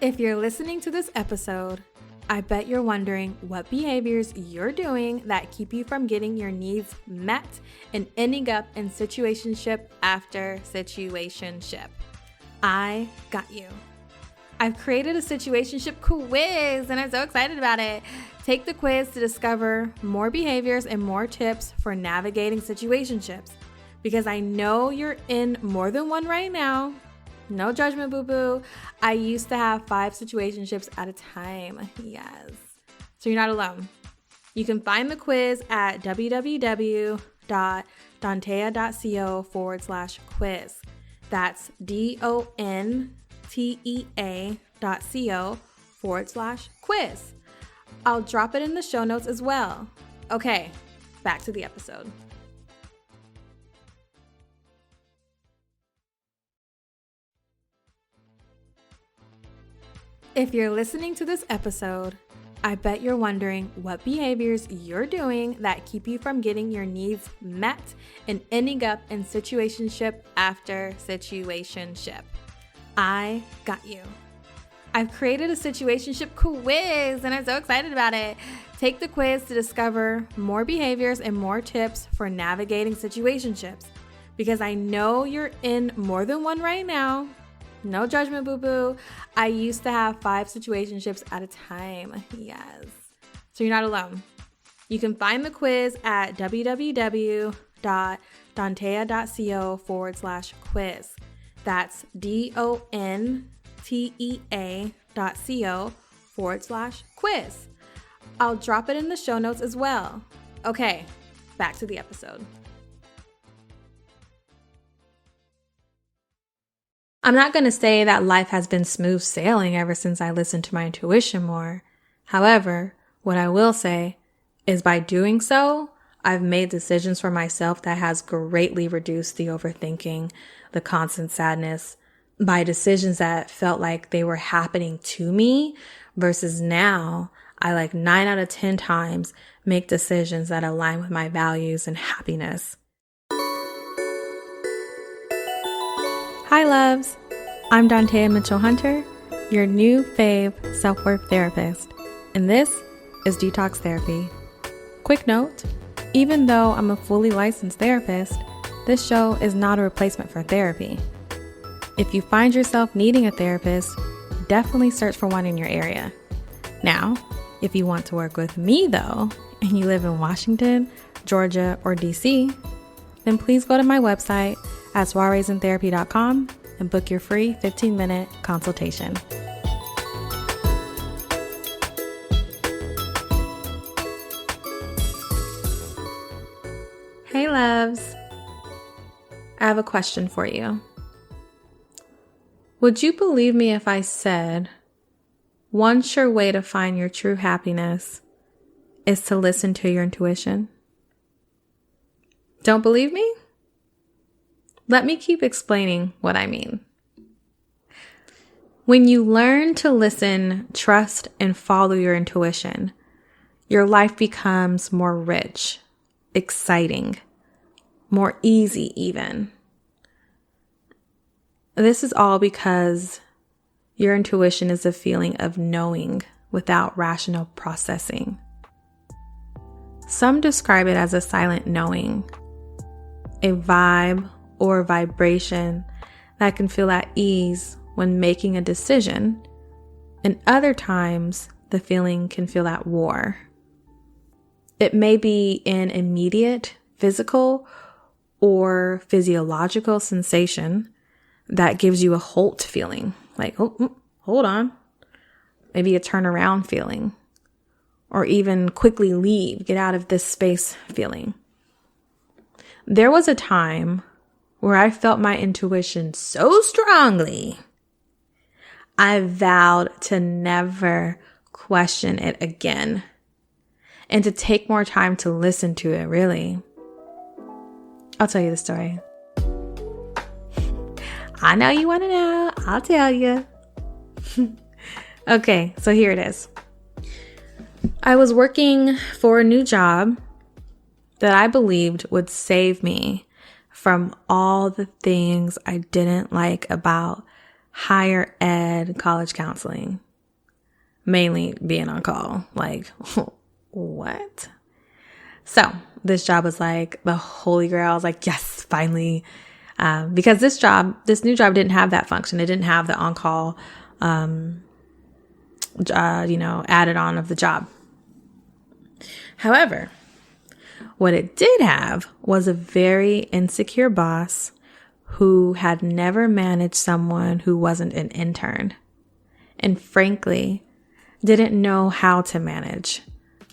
If you're listening to this episode, I bet you're wondering what behaviors you're doing that keep you from getting your needs met and ending up in situationship after situationship. I got you. I've created a situationship quiz and I'm so excited about it. Take the quiz to discover more behaviors and more tips for navigating situationships, because I know you're in more than one right now. No judgment, boo-boo. I used to have 5 situationships at a time. Yes. So you're not alone. You can find the quiz at www.dontea.co/quiz. That's DONTEA.co/quiz. I'll drop it in the show notes as well. Okay, back to the episode. If you're listening to this episode, I bet you're wondering what behaviors you're doing that keep you from getting your needs met and ending up in situationship after situationship. I got you. I've created a situationship quiz and I'm so excited about it. Take the quiz to discover more behaviors and more tips for navigating situationships, because I know you're in more than one right now. No judgment, boo-boo. I used to have 5 situationships at a time. Yes. So you're not alone. You can find the quiz at www.dontea.co/quiz. That's DONTEA.co/quiz. I'll drop it in the show notes as well. Okay, back to the episode. I'm not going to say that life has been smooth sailing ever since I listened to my intuition more. However, what I will say is by doing so, I've made decisions for myself that has greatly reduced the overthinking, the constant sadness, by decisions that felt like they were happening to me, versus now I 9 out of 10 times make decisions that align with my values and happiness. Hi loves, I'm Dontea Mitchell-Hunter, your new fave self-worth therapist, and this is Detox Therapy. Quick note, even though I'm a fully licensed therapist, this show is not a replacement for therapy. If you find yourself needing a therapist, definitely search for one in your area. Now, if you want to work with me though, and you live in Washington, Georgia, or DC, then please go to my website at soireesintherapy.com and book your free 15-minute consultation. Hey loves, I have a question for you. Would you believe me if I said one sure way to find your true happiness is to listen to your intuition? Don't believe me? Let me keep explaining what I mean. When you learn to listen, trust, and follow your intuition, your life becomes more rich, exciting, more easy even. This is all because your intuition is a feeling of knowing without rational processing. Some describe it as a silent knowing, a vibe or vibration that can feel at ease when making a decision, and other times the feeling can feel at war. It may be an immediate physical or physiological sensation that gives you a halt feeling, like, oh, hold on, maybe a turnaround feeling, or even quickly leave, get out of this space feeling. There was a time where I felt my intuition so strongly, I vowed to never question it again and to take more time to listen to it, really. I'll tell you the story. I know you want to know. I'll tell you. Okay, so here it is. I was working for a new job that I believed would save me from all the things I didn't like about higher ed college counseling, mainly being on call. Like, what? So this job was like the holy grail. I was like, yes, finally. Because this new job didn't have that function. It didn't have the on-call, added on of the job. However, what it did have was a very insecure boss who had never managed someone who wasn't an intern, and frankly, didn't know how to manage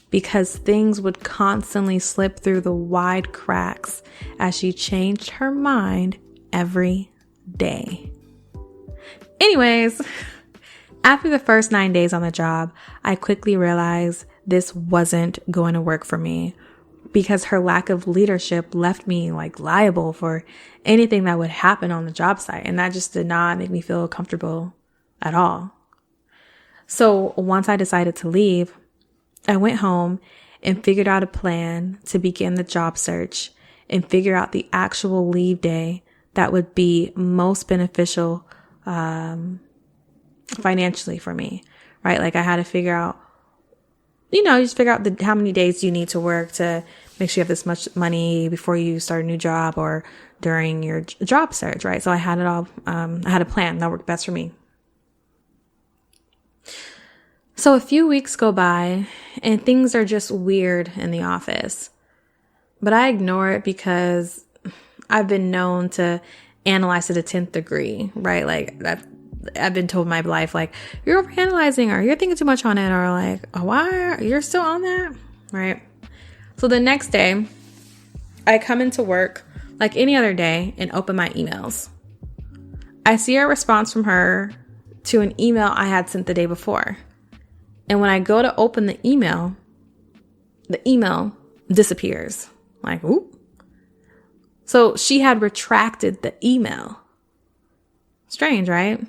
because things would constantly slip through the wide cracks as she changed her mind every day. Anyways, after the first 9 days on the job, I quickly realized this wasn't going to work for me because her lack of leadership left me like liable for anything that would happen on the job site. And that just did not make me feel comfortable at all. So once I decided to leave, I went home and figured out a plan to begin the job search and figure out the actual leave day that would be most beneficial financially for me, right? Like I had to figure out, you just figure out how many days you need to work to make sure you have this much money before you start a new job or during your job search, right? So I had it all, I had a plan that worked best for me. So a few weeks go by and things are just weird in the office, but I ignore it because I've been known to analyze to the 10th degree, right? Like I've been told my life, like, you're overanalyzing or you're thinking too much on it, or like, oh, why you're still on that, right? So the next day I come into work like any other day and open my emails. I see a response from her to an email I had sent the day before. And when I go to open the email disappears. Like, oop. So she had retracted the email. Strange, right?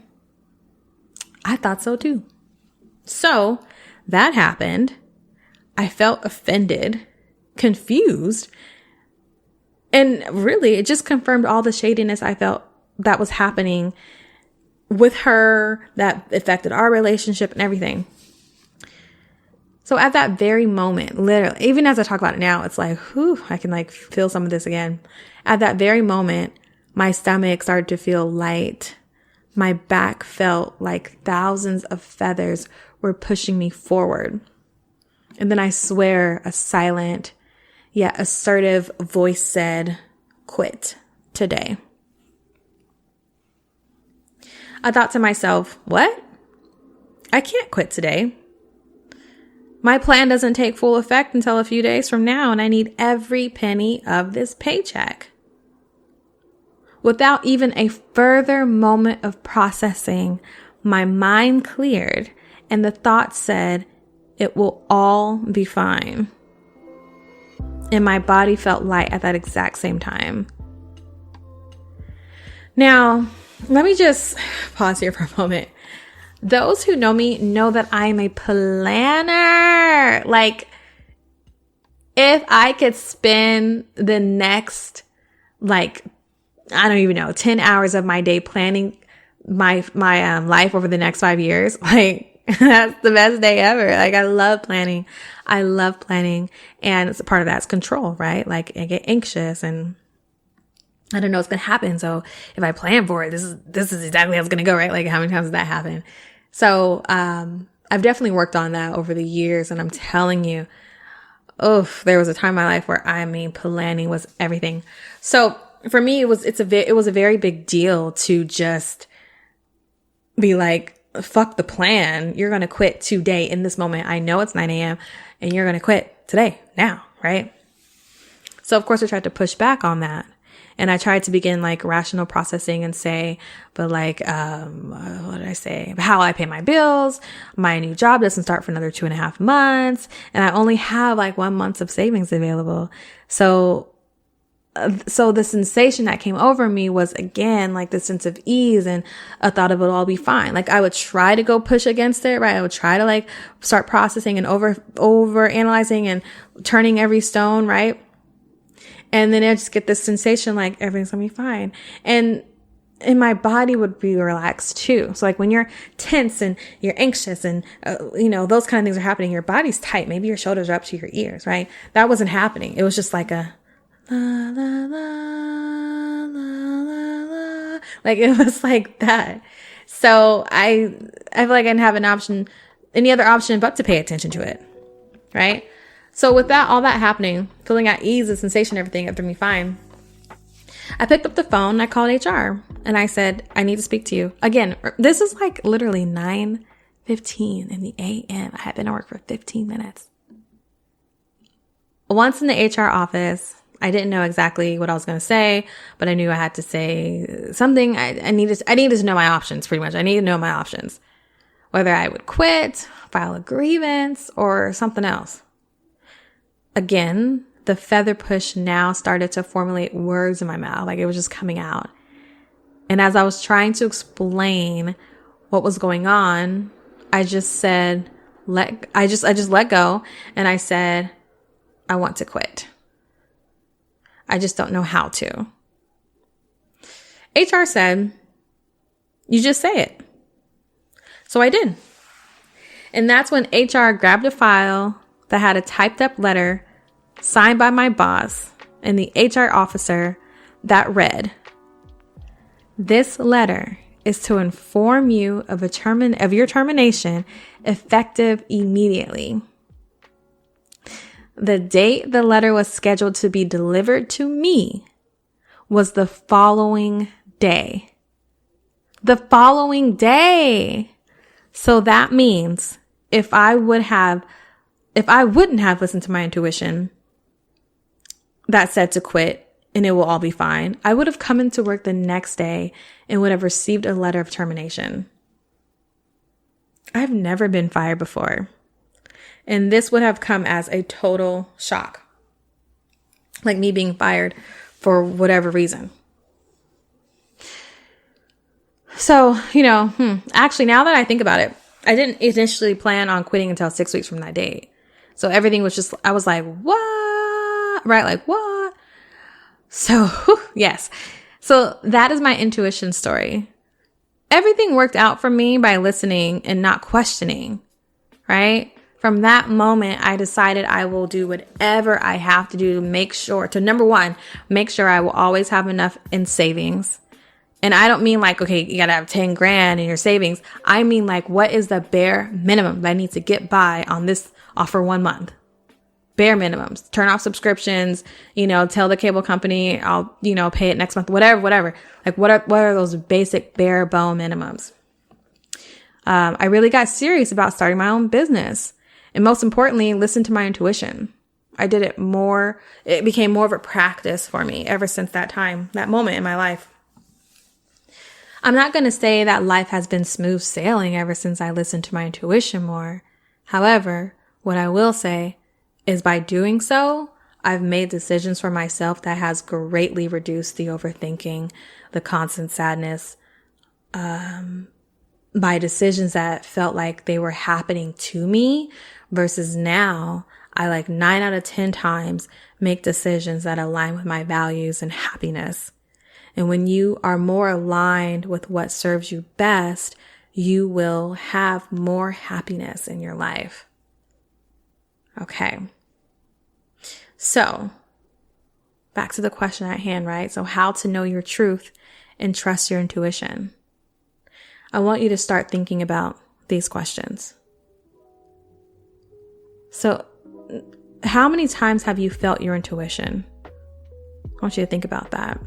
I thought so too. So that happened. I felt offended, confused, and really it just confirmed all the shadiness I felt that was happening with her that affected our relationship and everything. So at that very moment, literally, even as I talk about it now, it's like, whew, I can like feel some of this again. At that very moment, my stomach started to feel light. My back felt like thousands of feathers were pushing me forward. And then I swear a silent yet assertive voice said, "Quit today." I thought to myself, what? I can't quit today. My plan doesn't take full effect until a few days from now, and I need every penny of this paycheck. Without even a further moment of processing, my mind cleared and the thought said, it will all be fine. And my body felt light at that exact same time. Now, let me just pause here for a moment. Those who know me know that I am a planner. Like, if I could spend the next, I don't even know, 10 hours of my day planning my life over the next 5 years, that's the best day ever. I love planning. And it's a part of that's control, right? I get anxious and I don't know what's going to happen. So if I plan for it, this is exactly how it's going to go, right? How many times does that happen? So, I've definitely worked on that over the years, and I'm telling you, there was a time in my life where planning was everything. So for me, it was a very big deal to just be like, fuck the plan. You're going to quit today in this moment. I know it's 9 a.m. and you're going to quit today, now, right? So of course I tried to push back on that. And I tried to begin rational processing and say, but what did I say? How I pay my bills. My new job doesn't start for another 2.5 months. And I only have 1 month of savings available. So the sensation that came over me was again, the sense of ease and a thought of it'll all be fine. I would try to go push against it, right? I would try to start processing and over analyzing and turning every stone, right? And then I just get this sensation everything's gonna be fine. And and my body would be relaxed too. So like when you're tense and you're anxious and, those kind of things are happening, your body's tight. Maybe your shoulders are up to your ears, right? That wasn't happening. It was just like a la, la, la, la, la, la. Like it was like that. So I feel like I didn't have any other option but to pay attention to it, right? So with all that happening, feeling at ease, the sensation, everything, everything fine, I picked up the phone and I called HR and I said, I need to speak to you. Again, this is like literally 9:15 in the a.m. I had been at work for 15 minutes. Once in the HR office, I didn't know exactly what I was going to say, but I knew I had to say something. I needed to know my options pretty much. I needed to know my options, whether I would quit, file a grievance, or something else. Again, the feather push now started to formulate words in my mouth. Like it was just coming out. And as I was trying to explain what was going on, I just said, I just let go. And I said, I want to quit. I just don't know how to. HR said, you just say it. So I did. And that's when HR grabbed a file that had a typed up letter signed by my boss and the HR officer that read, this letter is to inform you of your termination effective immediately. The date the letter was scheduled to be delivered to me was the following day. The following day. So that means if I wouldn't have listened to my intuition that said to quit and it will all be fine, I would have come into work the next day and would have received a letter of termination. I've never been fired before. And this would have come as a total shock. Like me being fired for whatever reason. So, actually now that I think about it, I didn't initially plan on quitting until 6 weeks from that date. So everything was just, I was like, what? Right? Like, what? So, yes. So that is my intuition story. Everything worked out for me by listening and not questioning, right? From that moment, I decided I will do whatever I have to do to make sure, number one, make sure I will always have enough in savings. And I don't mean like, okay, you got to have 10 grand in your savings. I mean like, what is the bare minimum that I need to get by on this offer 1 month? Bare minimums. Turn off subscriptions, tell the cable company I'll, pay it next month, whatever. Like what are those basic bare bone minimums? I really got serious about starting my own business. And most importantly, listen to my intuition. I did it more. It became more of a practice for me ever since that moment in my life. I'm not going to say that life has been smooth sailing ever since I listened to my intuition more. However, what I will say is by doing so, I've made decisions for myself that has greatly reduced the overthinking, the constant sadness, by decisions that felt like they were happening to me versus now I 9 out of 10 times make decisions that align with my values and happiness. And when you are more aligned with what serves you best, you will have more happiness in your life. Okay. So back to the question at hand, right? So how to know your truth and trust your intuition. I want you to start thinking about these questions. So how many times have you felt your intuition? I want you to think about that.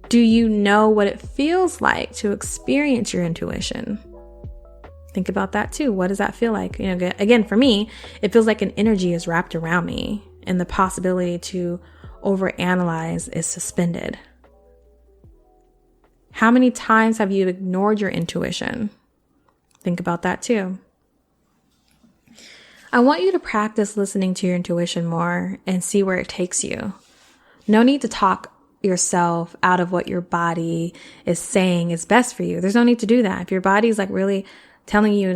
Do you know what it feels like to experience your intuition? Think about that too. What does that feel like? Again, for me, it feels like an energy is wrapped around me and the possibility to overanalyze is suspended. How many times have you ignored your intuition? Think about that too. I want you to practice listening to your intuition more and see where it takes you. No need to talk yourself out of what your body is saying is best for you. There's no need to do that. If your body is really telling you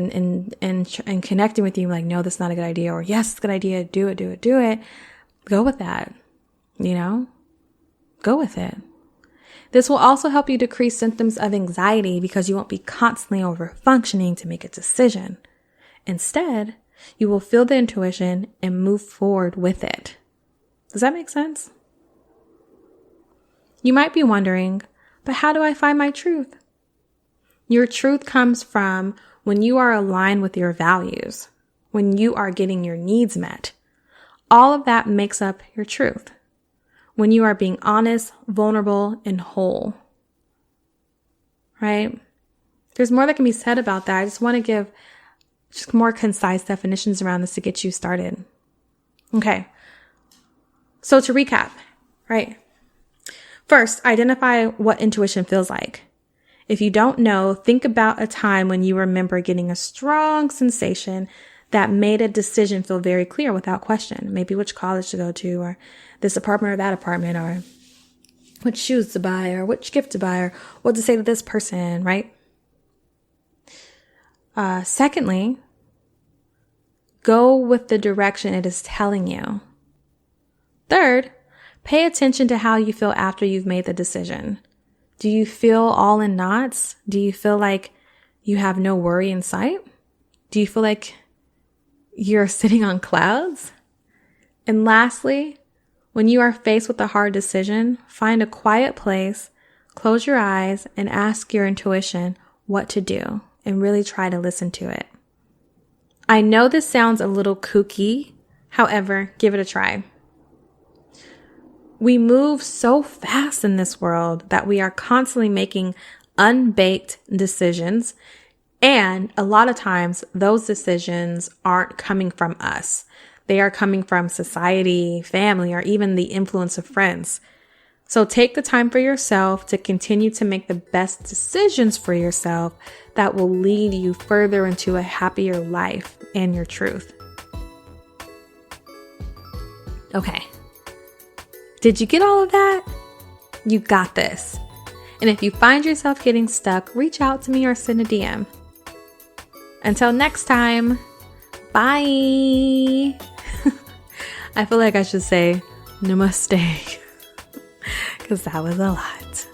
and connecting with you, no, that's not a good idea, or yes, it's a good idea, do it, go with that, go with it. This will also help you decrease symptoms of anxiety because you won't be constantly over functioning to make a decision. Instead, you will feel the intuition and move forward with it. Does that make sense? You might be wondering, but how do I find my truth? Your truth comes from when you are aligned with your values, when you are getting your needs met. All of that makes up your truth. When you are being honest, vulnerable, and whole. Right? There's more that can be said about that. I just want to give just more concise definitions around this to get you started. Okay. So to recap, right? First, identify what intuition feels like. If you don't know, think about a time when you remember getting a strong sensation that made a decision feel very clear without question. Maybe which college to go to, or this apartment or that apartment, or which shoes to buy, or which gift to buy, or what to say to this person, right? Secondly, go with the direction it is telling you. Third, pay attention to how you feel after you've made the decision. Do you feel all in knots? Do you feel like you have no worry in sight? Do you feel like you're sitting on clouds? And lastly, when you are faced with a hard decision, find a quiet place, close your eyes, and ask your intuition what to do, and really try to listen to it. I know this sounds a little kooky, however, give it a try. We move so fast in this world that we are constantly making unbaked decisions. And a lot of times those decisions aren't coming from us. They are coming from society, family, or even the influence of friends. So take the time for yourself to continue to make the best decisions for yourself that will lead you further into a happier life and your truth. Okay. Did you get all of that? You got this. And if you find yourself getting stuck, reach out to me or send a DM. Until next time, bye. I feel like I should say namaste because that was a lot.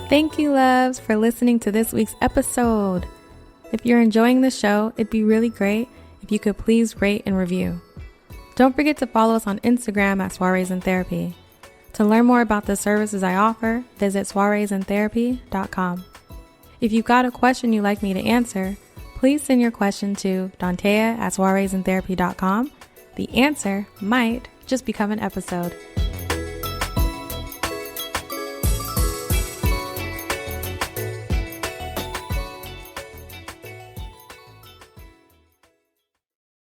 Thank you, loves, for listening to this week's episode. If you're enjoying the show, it'd be really great if you could please rate and review. Don't forget to follow us on Instagram at Soirees in Therapy. To learn more about the services I offer, visit soireesintherapy.com. If you've got a question you'd like me to answer, please send your question to Dantea at soireesintherapy.com. The answer might just become an episode.